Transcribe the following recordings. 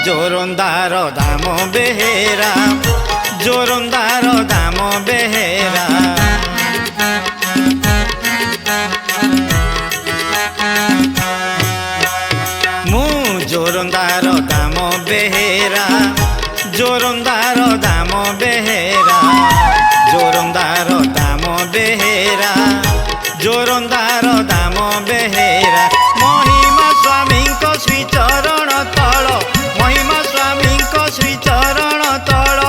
जोरंदार दाम बेहेरा जोरंदार दाम बेहेरा मु जोरंदार दाम बेहेरा जोरंदार दाम बेहेरा जोरंदार दाम बेहेरा जोरंदार दाम बेहेरा महिमा स्वामी को श्री चरण तल महिमा स्वामी को श्री चरण तल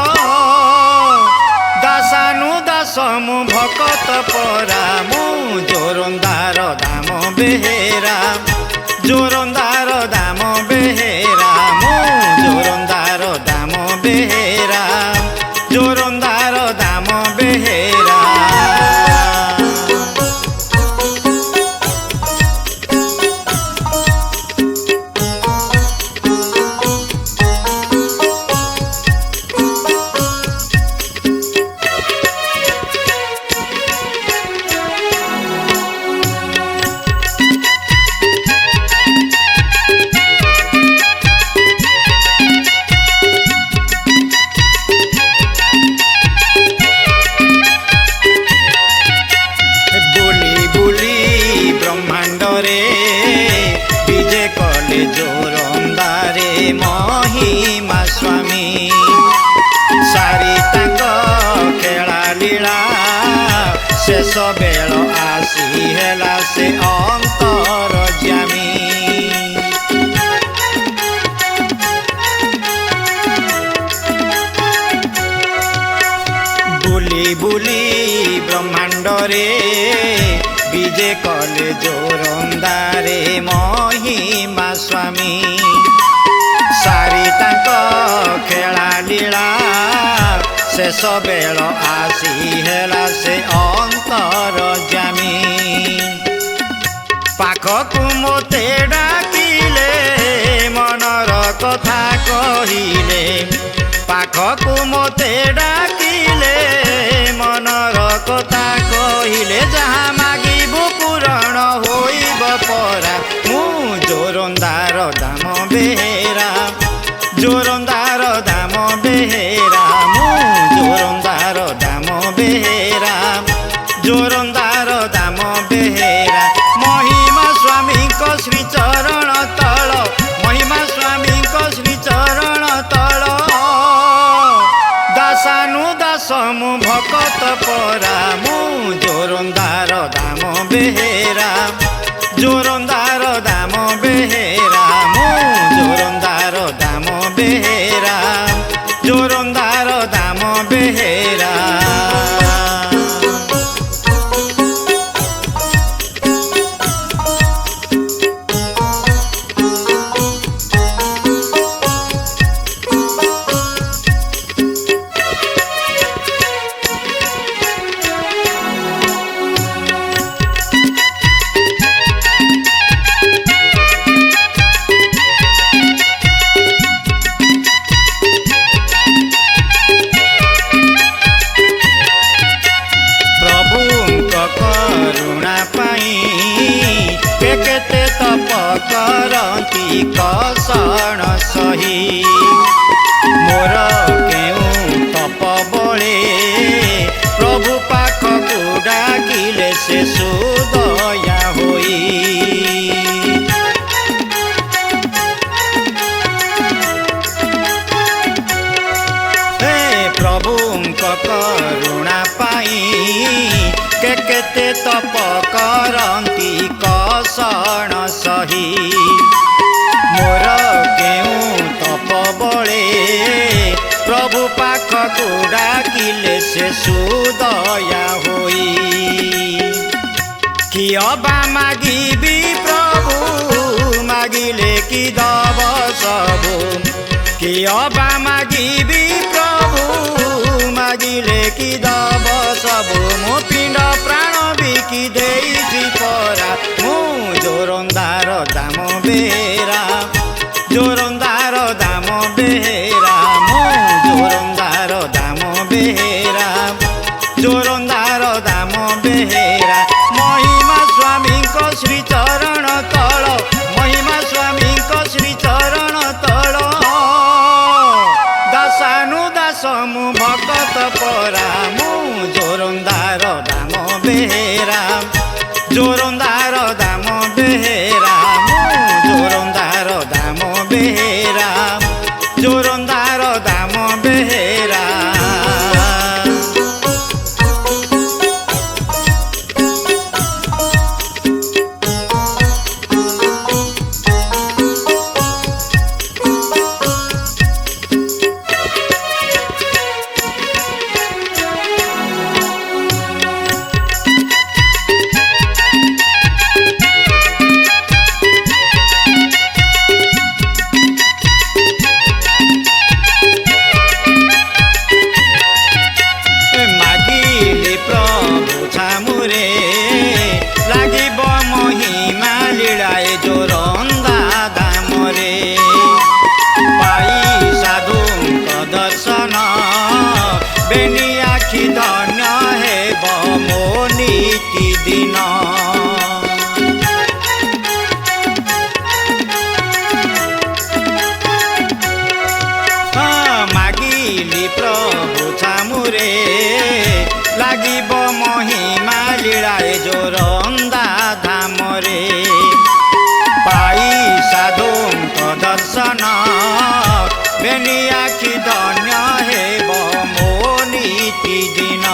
दासानु दास मु भकत परा मु जोरंदार दाम बेहेरा जोरंदार दाम बेहेरा मु जोरंदार दाम बेहेरा जोरंदार दाम बेहेरा विजय कले जोरंदारे महिमा स्वामी सारी तांक खेला लीला शेष बेल आसी हेला से अंतर जामी बुली बुली ब्रह्मांड रे विजय कले जोरंदारे महिमा स्वामी सारी तांक खेला लीला शेष बेल आसी हेला से अंतर जामी पाखकु मोते डाकिले मनर कथा कहिले पाखकु मोते डाकिले मनर कथा कहिले जहाँ मागिबु पूरण होइब परा मु जोरंदार दाम बेहेरा जोरंदार दाम बेहेरा मु जोरंदार दाम बेहेरा जोरंदार दाम बेहेरा महिमा स्वामी को श्री चरण तल महिमा स्वामी को श्री चरण तल दासानु दास मु भकत परा मु जोरंदार दाम बेहेरा जोरंदार दाम बेहेरा मु जोरंदार दाम बेहेरा जोरंदार दाम बेहेरा केते तप करती कषण सही मोर केउ तप बळे प्रभु पाखकु डाकिले से सुदया होई हे प्रभुंक करुणा पाई केते तप करती कषण सही मोर केउ तप बळे प्रभु पाखकु डाकिले से सुदया होई कि अबा मागिबी प्रभु मागिले कि दब सबु कि अबा मागिबी प्रभु मागिले कि दब सबु मो पिंड प्राण बिकी देइछि परा मु जोरंदार दाम बेहेरा जोरंदार दाम बेहेरा मु जोरंदार दाम बेहेरा जोरंदार दाम बेहेरा महिमा स्वामी को श्री चरण तल महिमा स्वामी को श्री चरण तल दासानु दास मु भगत परा मु जोरंदार दाम बेहेरा जोरंदार दाम बेहेरा मु जोरंदार दाम बेहेरा जोरंदार दाम बेहेरा धन्य हेब मो नीति दिन मागिली प्रभु छामुरे लागिब महिमा लीलाए जोरंदा धामरे पाई साधुଙ୍କ दर्शन बेनी आखि धन्य हेब मो नीति दिन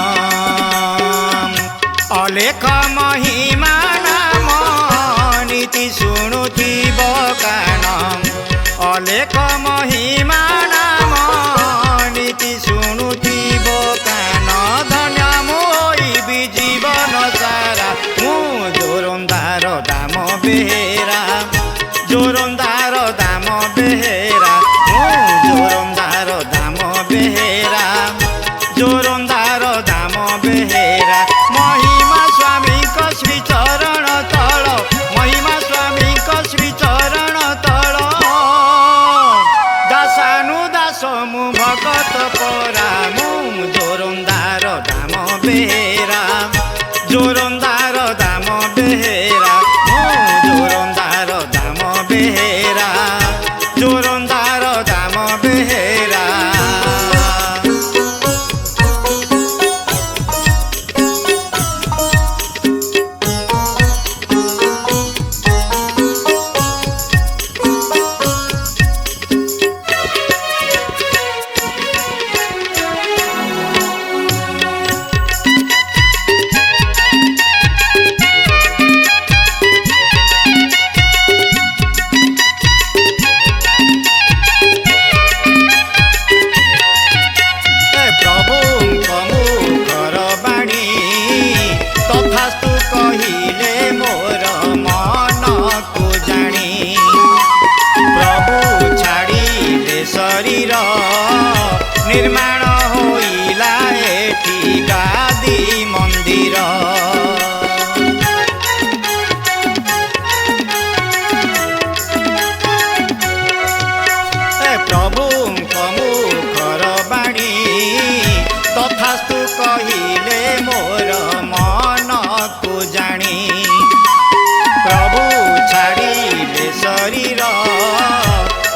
अलेख महिमा नाम नीति शुणुथिब कान अलेख महिमा नाम नीति शुणुथिब कान धन्य मोइबि जीवन सारा मु जोरंदार दाम बेहेरा जोरंदार दाम बेहेरा मु जोरंदार दाम बेहेरा जोरंदार दाम बेहेरा महिमा स्वामी को श्री चरण तल महिमा स्वामी को श्री चरण तल दासानु दास मु भगत परा मु जोरंदार दाम बेहेरा जोरंदार दाम बेहेरा मु जोरंदार दाम बेहेरा जोरंदार दाम बेहेरा शरीर निर्माण होइला एठी गादी मंदिर प्रभुଙ୍କ मुखर बाणी तथास्तु कहिले मोर मन को जानी प्रभु छाड़िले शरीर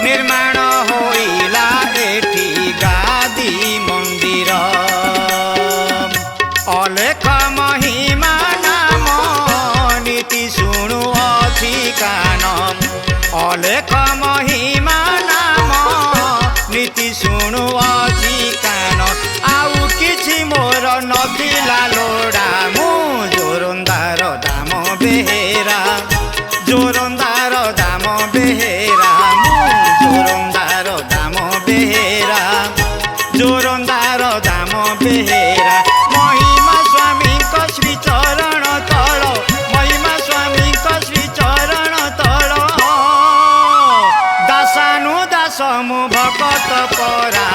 निर्माण होइला एठी गादी मंदिर अलेख महिमा नाम नीति शुणु अछि कान अलेख महिमा नाम नीति शुणु अछि कान आउ किछि मोर नथिला लोड़ा मु जोरंदार दाम बेहेरा जोरंदार दाम बेहेरा मु जोरंदार दाम बेहेरा जोरंदार दाम बेहेरा महिमा स्वामी को श्री चरण तल महिमा स्वामी को श्री चरण तल दासानु दास मु भगत परा